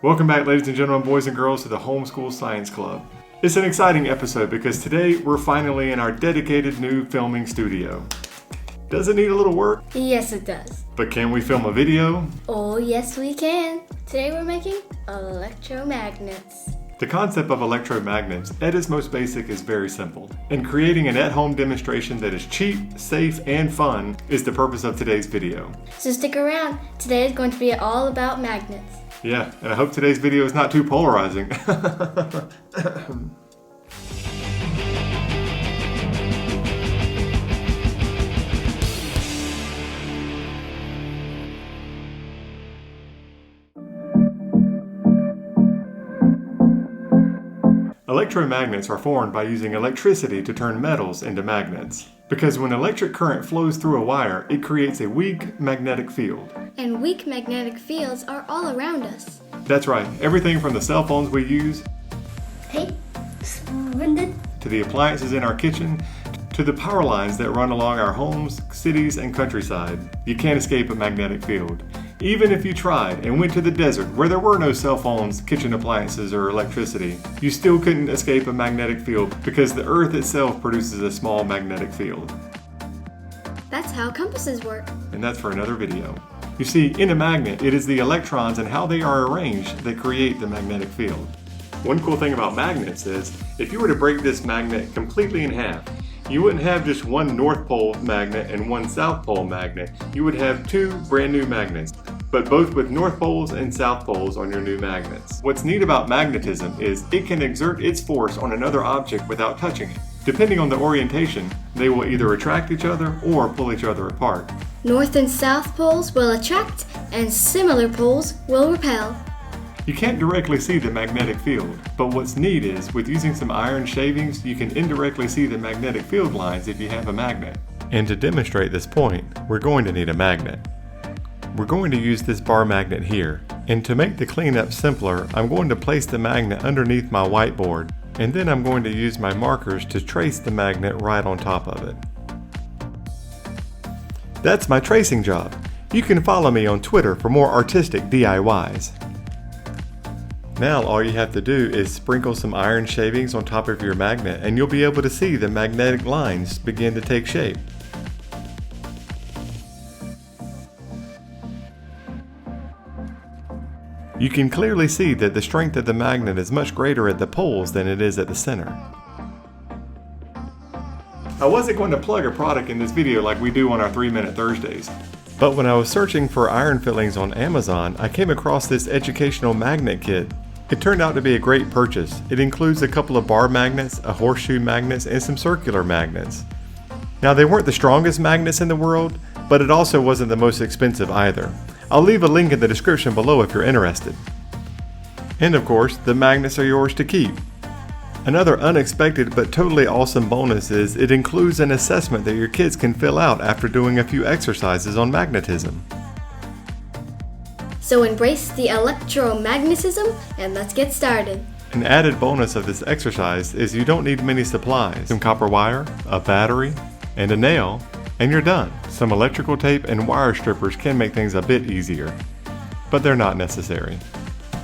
Welcome back, ladies and gentlemen, boys and girls, to the Homeschool Science Club. It's an exciting episode because today we're finally in our dedicated new filming studio. Does it need a little work? Yes, it does. But can we film a video? Oh, yes, we can. Today we're making electromagnets. The concept of electromagnets, at its most basic, is very simple. And creating an at-home demonstration that is cheap, safe, and fun is the purpose of today's video. So stick around. Today is going to be all about magnets. Yeah, and I hope today's video is not too polarizing. Electromagnets are formed by using electricity to turn metals into magnets. Because when electric current flows through a wire, it creates a weak magnetic field. And weak magnetic fields are all around us. That's right, everything from the cell phones we use, to the appliances in our kitchen, to the power lines that run along our homes, cities, and countryside. You can't escape a magnetic field. Even if you tried and went to the desert where there were no cell phones, kitchen appliances, or electricity, you still couldn't escape a magnetic field because the Earth itself produces a small magnetic field. That's how compasses work. And that's for another video. You see, in a magnet, it is the electrons and how they are arranged that create the magnetic field. One cool thing about magnets is, if you were to break this magnet completely in half, you wouldn't have just one North Pole magnet and one South Pole magnet. You would have two brand new magnets, but both with North Poles and South Poles on your new magnets. What's neat about magnetism is it can exert its force on another object without touching it. Depending on the orientation, they will either attract each other or pull each other apart. North and South poles will attract, and similar poles will repel. You can't directly see the magnetic field, but what's neat is, with using some iron shavings, you can indirectly see the magnetic field lines if you have a magnet. And to demonstrate this point, we're going to need a magnet. We're going to use this bar magnet here, and to make the cleanup simpler, I'm going to place the magnet underneath my whiteboard, and then I'm going to use my markers to trace the magnet right on top of it. That's my tracing job. You can follow me on Twitter for more artistic DIYs. Now all you have to do is sprinkle some iron shavings on top of your magnet and you'll be able to see the magnetic lines begin to take shape. You can clearly see that the strength of the magnet is much greater at the poles than it is at the center. I wasn't going to plug a product in this video like we do on our 3-Minute Thursdays. But when I was searching for iron fillings on Amazon, I came across this educational magnet kit. It turned out to be a great purchase. It includes a couple of bar magnets, a horseshoe magnets, and some circular magnets. Now they weren't the strongest magnets in the world, but it also wasn't the most expensive either. I'll leave a link in the description below if you're interested. And of course, the magnets are yours to keep. Another unexpected but totally awesome bonus is it includes an assessment that your kids can fill out after doing a few exercises on magnetism. So embrace the electromagnetism and let's get started. An added bonus of this exercise is you don't need many supplies. Some copper wire, a battery, and a nail, and you're done. Some electrical tape and wire strippers can make things a bit easier, but they're not necessary.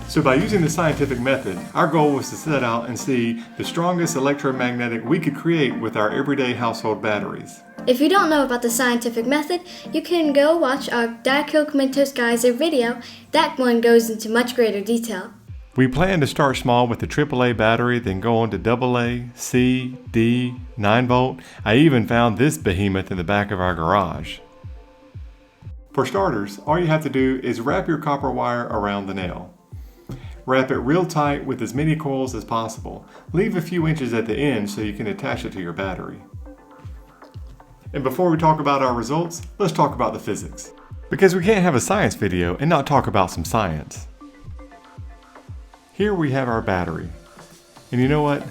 So by using the scientific method, our goal was to set out and see the strongest electromagnetic we could create with our everyday household batteries. If you don't know about the scientific method, you can go watch our Diet Coke Mentos Geyser video. That one goes into much greater detail. We plan to start small with the AAA battery, then go on to AA, C, D, 9V. I even found this behemoth in the back of our garage. For starters, all you have to do is wrap your copper wire around the nail. Wrap it real tight with as many coils as possible. Leave a few inches at the end so you can attach it to your battery. And before we talk about our results, let's talk about the physics. Because we can't have a science video and not talk about some science. Here we have our battery. And you know what?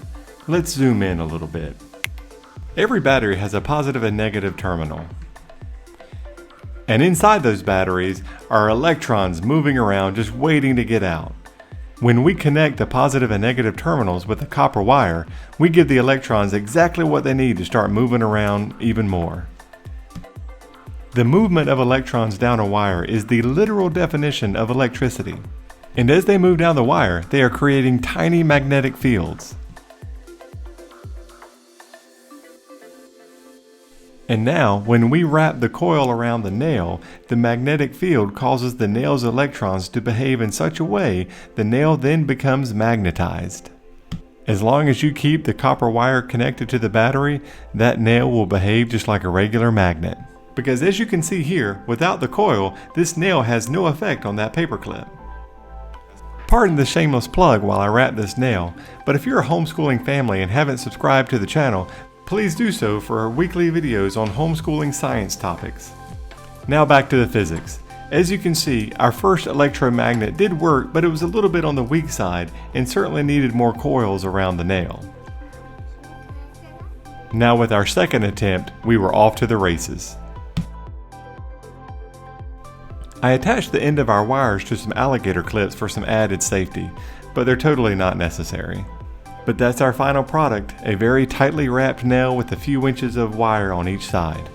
Let's zoom in a little bit. Every battery has a positive and negative terminal. And inside those batteries are electrons moving around just waiting to get out. When we connect the positive and negative terminals with a copper wire, we give the electrons exactly what they need to start moving around even more. The movement of electrons down a wire is the literal definition of electricity. And as they move down the wire, they are creating tiny magnetic fields. And now, when we wrap the coil around the nail, the magnetic field causes the nail's electrons to behave in such a way the nail then becomes magnetized. As long as you keep the copper wire connected to the battery, that nail will behave just like a regular magnet. Because as you can see here, without the coil, this nail has no effect on that paper clip. Pardon the shameless plug while I wrap this nail, but if you're a homeschooling family and haven't subscribed to the channel, please do so for our weekly videos on homeschooling science topics. Now back to the physics. As you can see, our first electromagnet did work, but it was a little bit on the weak side and certainly needed more coils around the nail. Now with our second attempt, we were off to the races. I attached the end of our wires to some alligator clips for some added safety, but they're totally not necessary. But that's our final product, a very tightly wrapped nail with a few inches of wire on each side.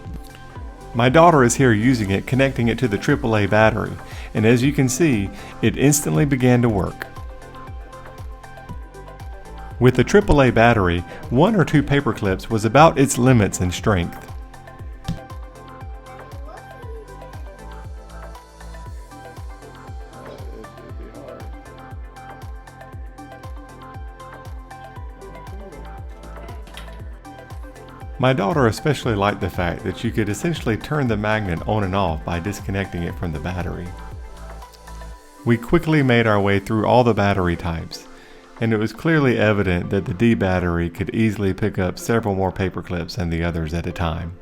My daughter is here using it, connecting it to the AAA battery, and as you can see, it instantly began to work. With the AAA battery, 1 or 2 paper clips was about its limits in strength. My daughter especially liked the fact that you could essentially turn the magnet on and off by disconnecting it from the battery. We quickly made our way through all the battery types, and it was clearly evident that the D battery could easily pick up several more paper clips than the others at a time.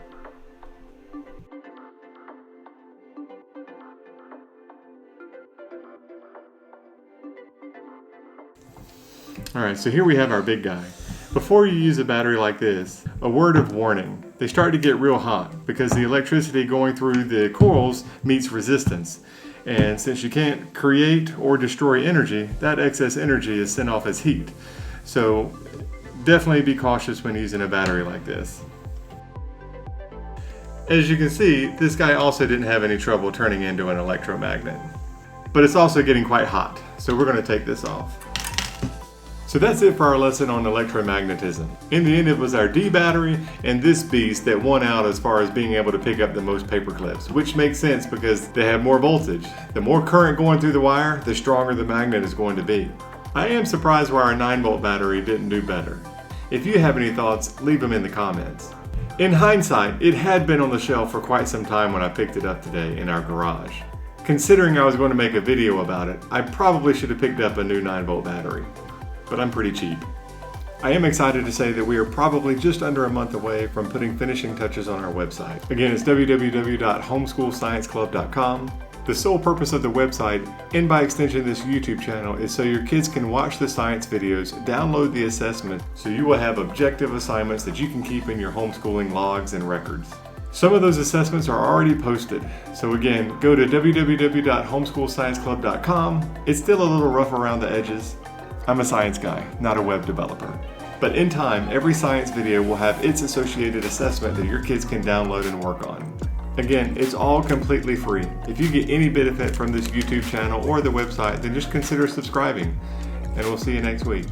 Alright, so here we have our big guy. Before you use a battery like this, a word of warning. They start to get real hot because the electricity going through the coils meets resistance. And since you can't create or destroy energy, that excess energy is sent off as heat. So definitely be cautious when using a battery like this. As you can see, this guy also didn't have any trouble turning into an electromagnet. But it's also getting quite hot, so we're going to take this off. So that's it for our lesson on electromagnetism. In the end, it was our D battery and this beast that won out as far as being able to pick up the most paper clips, which makes sense because they have more voltage. The more current going through the wire, the stronger the magnet is going to be. I am surprised why our 9-volt battery didn't do better. If you have any thoughts, leave them in the comments. In hindsight, it had been on the shelf for quite some time when I picked it up today in our garage. Considering I was going to make a video about it, I probably should have picked up a new 9-volt battery. But I'm pretty cheap. I am excited to say that we are probably just under a month away from putting finishing touches on our website. Again, it's www.homeschoolscienceclub.com. The sole purpose of the website, and by extension this YouTube channel, is so your kids can watch the science videos, download the assessment, so you will have objective assignments that you can keep in your homeschooling logs and records. Some of those assessments are already posted, so again, go to www.homeschoolscienceclub.com. It's still a little rough around the edges. I'm a science guy, not a web developer. But in time, every science video will have its associated assessment that your kids can download and work on. Again, it's all completely free. If you get any benefit from this YouTube channel or the website, then just consider subscribing. And we'll see you next week.